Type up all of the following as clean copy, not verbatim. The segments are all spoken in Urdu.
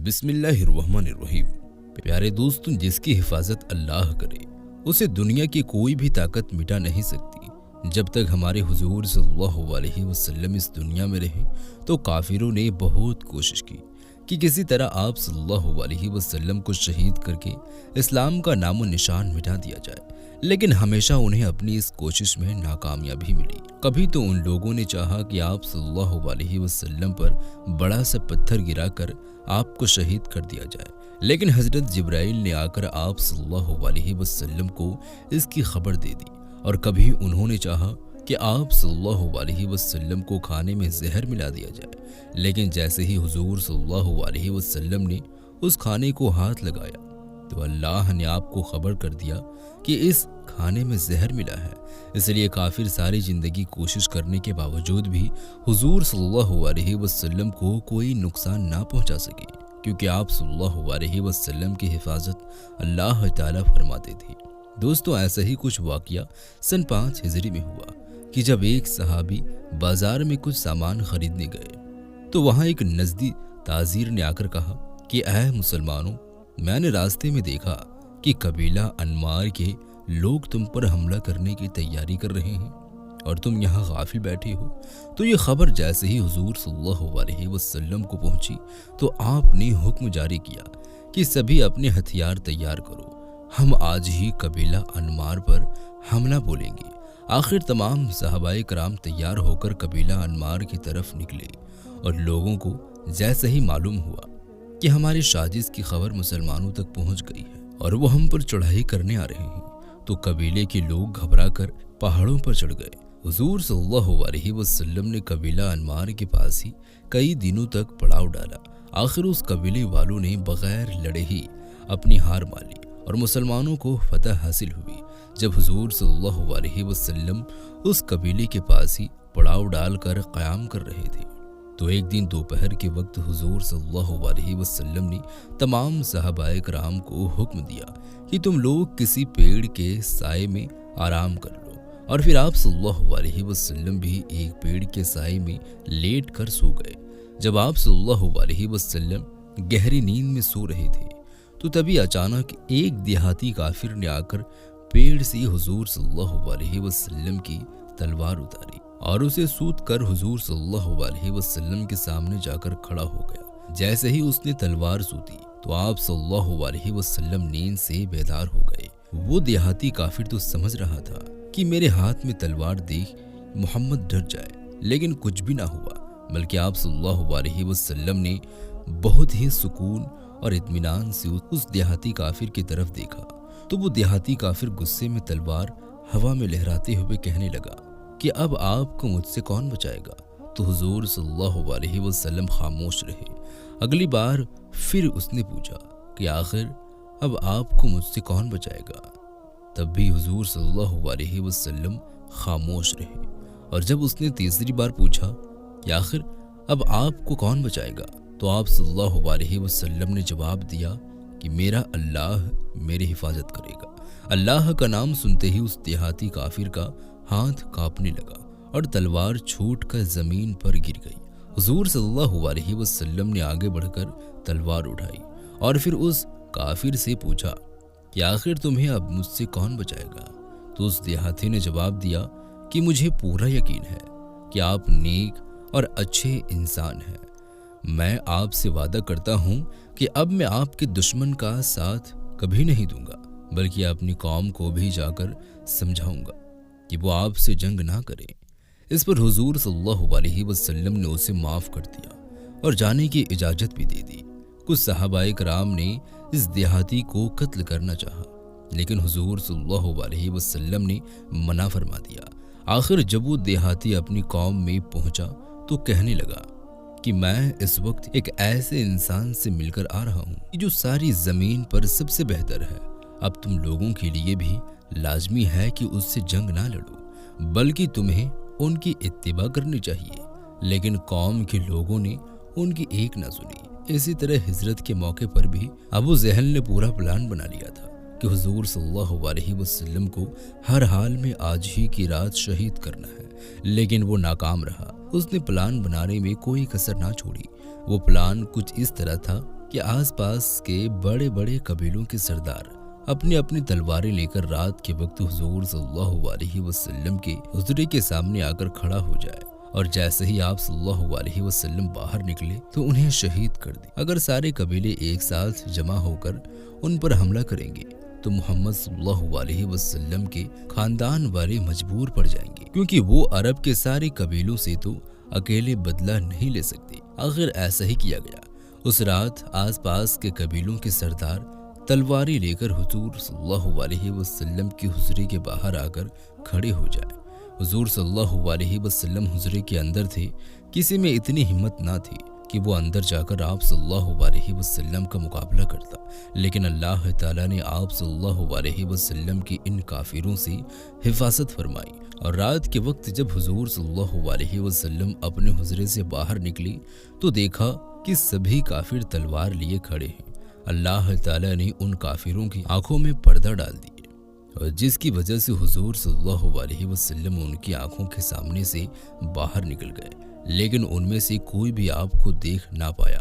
بسم اللہ الرحمن الرحیم۔ پیارے دوستوں، جس کی حفاظت اللہ کرے اسے دنیا کی کوئی بھی طاقت مٹا نہیں سکتی۔ جب تک ہمارے حضور صلی اللہ علیہ وسلم اس دنیا میں رہے تو کافروں نے بہت کوشش کی کہ کسی طرح آپ صلی اللہ علیہ وسلم کو شہید کر کے اسلام کا نام و نشان مٹا دیا جائے، لیکن ہمیشہ انہیں اپنی اس کوشش میں ناکامیابی ملی۔ کبھی تو ان لوگوں نے چاہا کہ آپ صلی اللہ علیہ وسلم پر بڑا سا پتھر گرا کر آپ کو شہید کر دیا جائے، لیکن حضرت جبرائیل نے آ کر آپ صلی اللہ علیہ وسلم کو اس کی خبر دے دی۔ اور کبھی انہوں نے چاہا کہ آپ صلی اللہ علیہ وسلم کو کھانے میں زہر ملا دیا جائے، لیکن جیسے ہی حضور صلی اللہ علیہ وسلم نے اس کھانے کو ہاتھ لگایا تو اللہ نے آپ کو خبر کر دیا کہ اس کھانے میں زہر ملا ہے۔ اس لیے کافر ساری زندگی کوشش کرنے کے باوجود بھی حضور صلی اللہ علیہ وسلم کو کوئی نقصان نہ پہنچا سکے، کیونکہ آپ صلی اللہ علیہ وسلم کی حفاظت اللہ تعالیٰ فرماتے تھے۔ دوستو، ایسا ہی کچھ واقعہ سن 5 ہجری میں ہوا کہ جب ایک صحابی بازار میں کچھ سامان خریدنے گئے تو وہاں ایک نزدی تاجر نے آ کر کہا کہ اے مسلمانوں، میں نے راستے میں دیکھا کہ قبیلہ انمار کے لوگ تم پر حملہ کرنے کی تیاری کر رہے ہیں اور تم یہاں غافل بیٹھے ہو۔ تو یہ خبر جیسے ہی حضور صلی اللہ علیہ وسلم کو پہنچی تو آپ نے حکم جاری کیا کہ سبھی اپنے ہتھیار تیار کرو، ہم آج ہی قبیلہ انمار پر حملہ بولیں گے۔ آخر تمام صحابہ کرام تیار ہو کر قبیلہ انمار کی طرف نکلے، اور لوگوں کو جیسے ہی معلوم ہوا کہ ہماری سازش کی خبر مسلمانوں تک پہنچ گئی ہے اور وہ ہم پر چڑھائی کرنے آ رہے ہیں، تو قبیلے کے لوگ گھبرا کر پہاڑوں پر چڑھ گئے۔ حضور صلی اللہ علیہ وسلم نے قبیلہ انمار کے پاس ہی کئی دنوں تک پڑاؤ ڈالا۔ آخر اس قبیلے والوں نے بغیر لڑے ہی اپنی ہار مان لی اور مسلمانوں کو فتح حاصل ہوئی۔ جب حضور صلی اللہ علیہ وسلم اس قبیلے کے پاس ہی پڑاؤ ڈال کر قیام کر رہے تھے تو ایک دن دوپہر کے وقت حضور صلی اللہ علیہ وسلم نے تمام صحابہ کرام کو حکم دیا کہ تم لوگ کسی پیڑ کے سائے میں آرام کر لو، اور پھر آپ صلی اللہ علیہ وسلم بھی ایک پیڑ کے سائے میں لیٹ کر سو گئے۔ جب آپ صلی اللہ علیہ وسلم گہری نیند میں سو رہے تھے تو تبھی اچانک ایک دیہاتی کافر نے آ کر پیڑ سے حضور صلی اللہ علیہ وسلم کی تلوار اتاری اور اسے سوت کر حضور صلی اللہ علیہ وسلم کے سامنے جا کر کھڑا ہو گیا۔ جیسے ہی اس نے تلوار سوتی تو آپ صلی اللہ علیہ وسلم نیند سے بیدار ہو گئے۔ وہ دیہاتی کافر تو سمجھ رہا تھا کہ میرے ہاتھ میں تلوار دیکھ محمد ڈر جائے، لیکن کچھ بھی نہ ہوا، بلکہ آپ صلی اللہ علیہ وسلم نے بہت ہی سکون اور اطمینان سے اس دیہاتی کافر کی طرف دیکھا تو وہ دیہاتی کافر غصے میں تلوار ہوا میں لہراتے ہوئے کہنے لگا کہ اب آپ کو مجھ سے کون بچائے گا؟ تو حضور صلی اللہ علیہ وسلم خاموش رہے۔ اگلی بار پھر اس نے پوچھا کہ آخر اب آپ کو مجھ سے کون بچائے گا؟ تب بھی حضور صلی اللہ علیہ وسلم خاموش رہے، اور جب اس نے تیسری بار پوچھا کہ آخر اب آپ کو کون بچائے گا تو آپ صلی اللہ علیہ وسلم نے جواب دیا کہ میرا اللہ میری حفاظت کرے گا۔ اللہ کا نام سنتے ہی اس دیہاتی کافر کا ہاتھ کانپنے لگا اور تلوار چھوٹ کر زمین پر گر گئی۔ حضور صلی اللہ علیہ وسلم نے آگے بڑھ کر تلوار اٹھائی اور پھر اس کافر سے پوچھا کہ آخر تمہیں اب مجھ سے کون بچائے گا؟ تو اس دیہاتی نے جواب دیا کہ مجھے پورا یقین ہے کہ آپ نیک اور اچھے انسان ہیں۔ میں آپ سے وعدہ کرتا ہوں کہ اب میں آپ کے دشمن کا ساتھ کبھی نہیں دوں گا، بلکہ اپنی قوم کو بھی جا کر سمجھاؤں گا کہ وہ آپ سے جنگ نہ کریں۔ اس پر حضور صلی اللہ علیہ وسلم نے اسے معاف کر دیا اور جانے کی اجازت بھی دے دی۔ کچھ صحابہ کرام نے اس دیہاتی کو قتل کرنا چاہا، لیکن حضور صلی اللہ علیہ وسلم نے منع فرما دیا۔ آخر جب وہ دیہاتی اپنی قوم میں پہنچا تو کہنے لگا کہ میں اس وقت ایک ایسے انسان سے مل کر آ رہا ہوں جو ساری زمین پر سب سے بہتر ہے۔ اب تم لوگوں کے لیے بھی لازمی ہے کہ اس سے جنگ نہ لڑو، بلکہ تمہیں ان کی اتباع کرنی چاہیے۔ لیکن قوم کے لوگوں نے ان کی ایک نہ سنی۔ اسی طرح ہجرت کے موقع پر بھی ابو جہل نے پورا پلان بنا لیا تھا کہ حضور صلی اللہ علیہ وسلم کو ہر حال میں آج ہی کی رات شہید کرنا ہے، لیکن وہ ناکام رہا۔ اس نے پلان بنانے میں کوئی کسر نہ چھوڑی۔ وہ پلان کچھ اس طرح تھا کہ آس پاس کے بڑے بڑے قبیلوں کے سردار اپنی اپنی تلواریں لے کر رات کے وقت حضور صلی اللہ علیہ وسلم کے حضرے کے سامنے آ کر کھڑا ہو جائے، اور جیسے ہی آپ صلی اللہ علیہ وسلم باہر نکلے تو انہیں شہید کر دی۔ اگر سارے قبیلے ایک ساتھ جمع ہو کر ان پر حملہ کریں گے تو محمد صلی اللہ علیہ وسلم کے خاندان والے مجبور پڑ جائیں گے، کیونکہ وہ عرب کے سارے قبیلوں سے تو اکیلے بدلہ نہیں لے سکتے۔ آخر ایسا ہی کیا گیا۔ اس رات آس پاس کے قبیلوں کے سردار تلواری لے کر حضور صلی اللہ علیہ وسلم کے حجرے کے باہر آ کر کھڑے ہو جائے۔ حضور صلی اللہ علیہ وسلم حجرے کے اندر تھے، کسی میں اتنی ہمت نہ تھی کہ وہ اندر جا کر آپ صلی اللہ علیہ وسلم کا مقابلہ کرتا، لیکن اللہ تعالیٰ نے آپ صلی اللہ علیہ وسلم کی ان کافروں سے حفاظت فرمائی، اور رات کے وقت جب حضور صلی اللہ علیہ وسلم اپنے حجرے سے باہر نکلی تو دیکھا کہ سبھی کافر تلوار لیے کھڑے ہیں۔ اللہ تعالیٰ نے ان کافروں کی آنکھوں میں پردہ ڈال دی، اور جس کی وجہ سے حضور صلی اللہ علیہ وسلم ان کی آنکھوں کے سامنے سے باہر نکل گئے، لیکن ان میں سے کوئی بھی آپ کو دیکھ نہ پایا۔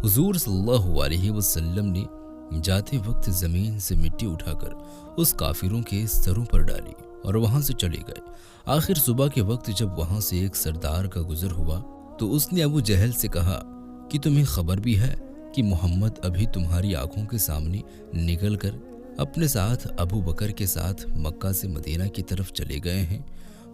حضور صلی اللہ علیہ وسلم نے جاتے وقت زمین سے مٹی اٹھا کر اس کافروں کے سروں پر ڈالی اور وہاں سے چلے گئے۔ آخر صبح کے وقت جب وہاں سے ایک سردار کا گزر ہوا تو اس نے ابو جہل سے کہا کہ تمہیں خبر بھی ہے کہ محمد ابھی تمہاری آنکھوں کے سامنے نکل کر اپنے ساتھ ابو بکر کے ساتھ مکہ سے مدینہ کی طرف چلے گئے ہیں،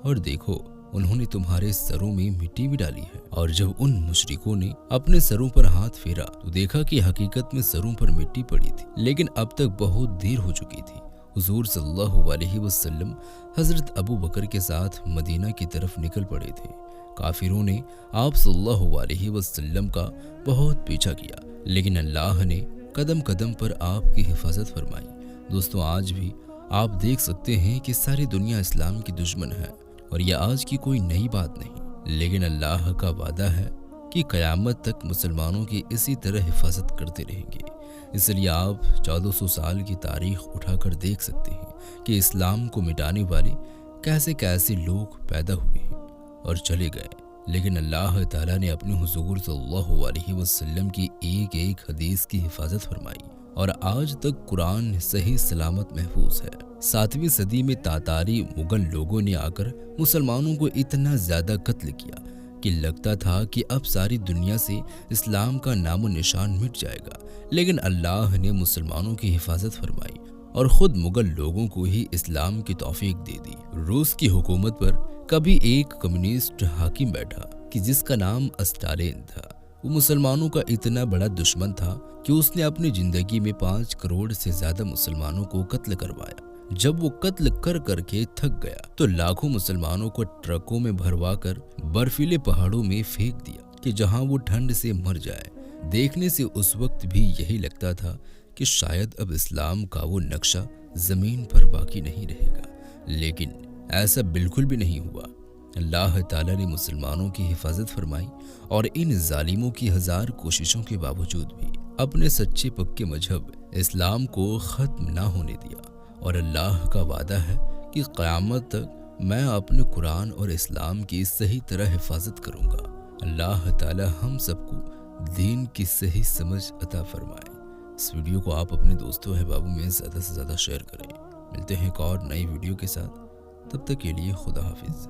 اور دیکھو انہوں نے تمہارے سروں میں مٹی بھی ڈالی ہے۔ اور جب ان مشرکوں نے اپنے سروں پر ہاتھ پھیرا تو دیکھا کہ حقیقت میں سروں پر مٹی پڑی تھی، لیکن اب تک بہت دیر ہو چکی تھی۔ حضور صلی اللہ علیہ وسلم حضرت ابو بکر کے ساتھ مدینہ کی طرف نکل پڑے تھے۔ کافروں نے آپ صلی اللہ علیہ وسلم کا بہت پیچھا کیا، لیکن اللہ نے قدم قدم پر آپ کی حفاظت فرمائی۔ دوستو، آج بھی آپ دیکھ سکتے ہیں کہ ساری دنیا اسلام کی دشمن ہے، اور یہ آج کی کوئی نئی بات نہیں، لیکن اللہ کا وعدہ ہے کہ قیامت تک مسلمانوں کی اسی طرح حفاظت کرتے رہیں گے۔ اس لیے آپ 1400 سال کی تاریخ اٹھا کر دیکھ سکتے ہیں کہ اسلام کو مٹانے والے کیسے کیسے لوگ پیدا ہوئے ہیں اور چلے گئے، لیکن اللہ تعالیٰ نے اپنے حضور صلی اللہ علیہ وسلم کی ایک ایک حدیث کی حفاظت فرمائی، اور آج تک قرآن صحیح سلامت محفوظ ہے۔ 7ویں صدی میں تاتاری مغل لوگوں نے آ کر مسلمانوں کو اتنا زیادہ قتل کیا کہ لگتا تھا کہ اب ساری دنیا سے اسلام کا نام و نشان مٹ جائے گا، لیکن اللہ نے مسلمانوں کی حفاظت فرمائی اور خود مغل لوگوں کو ہی اسلام کی توفیق دے دی۔ روس کی حکومت پر کبھی ایک کمیونسٹ حاکم بیٹھا کہ جس کا نام اسٹالین تھا۔ وہ مسلمانوں کا اتنا بڑا دشمن تھا کہ اس نے اپنی زندگی میں 5 کروڑ سے زیادہ مسلمانوں کو قتل کروایا۔ جب وہ قتل کر کر کے تھک گیا تو لاکھوں مسلمانوں کو ٹرکوں میں بھروا کر برفیلے پہاڑوں میں پھینک دیا کہ جہاں وہ ٹھنڈ سے مر جائے۔ دیکھنے سے اس وقت بھی یہی لگتا تھا کہ شاید اب اسلام کا وہ نقشہ زمین پر باقی نہیں رہے گا، لیکن ایسا بالکل بھی نہیں ہوا۔ اللہ تعالیٰ نے مسلمانوں کی حفاظت فرمائی، اور ان ظالموں کی 1000 کوششوں کے باوجود بھی اپنے سچے پکے مذہب اسلام کو ختم نہ ہونے دیا، اور اللہ کا وعدہ ہے کہ قیامت تک میں اپنے قرآن اور اسلام کی صحیح طرح حفاظت کروں گا۔ اللہ تعالیٰ ہم سب کو دین کی صحیح سمجھ عطا فرمائے۔ اس ویڈیو کو آپ اپنے دوستوں احبابوں میں زیادہ سے زیادہ شیئر کریں۔ ملتے ہیں ایک اور نئی ویڈیو کے ساتھ، تب تک کے لیے خدا حافظ۔